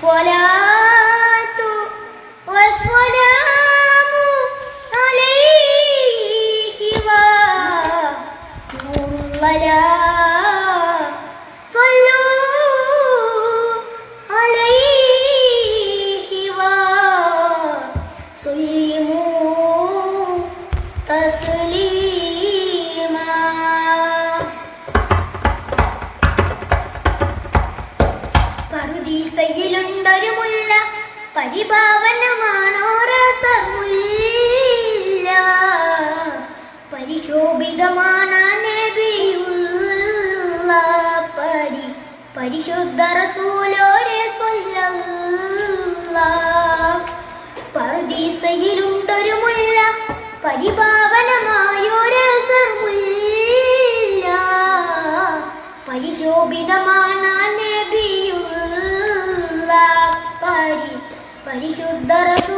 അസ്സലാത്തു വസ്സലാമു അലൈഹി വ നൂറുല്ലലാ സ്വല്ലൂ അലൈഹി വ സല്ലിമൂ തസ്ലീമാ. പറുദീസയിലുണ്ടൊരു മുല്ല, പരിഭാവനമാണോ റസമുല്ല, പരിശോഭിതമാണ് നബിയുള്ള, പരിശുദ്ധ റസൂലോരെ സ്വല്ലല്ലാഹ്. പറുദീസയിലുണ്ടൊരു മുല്ല, പരിഭാവനമായോ റസമുല്ല, പരിശോഭിതമാണ് നബിയുള്ള, പരിശുദ്ധ റസൂൽ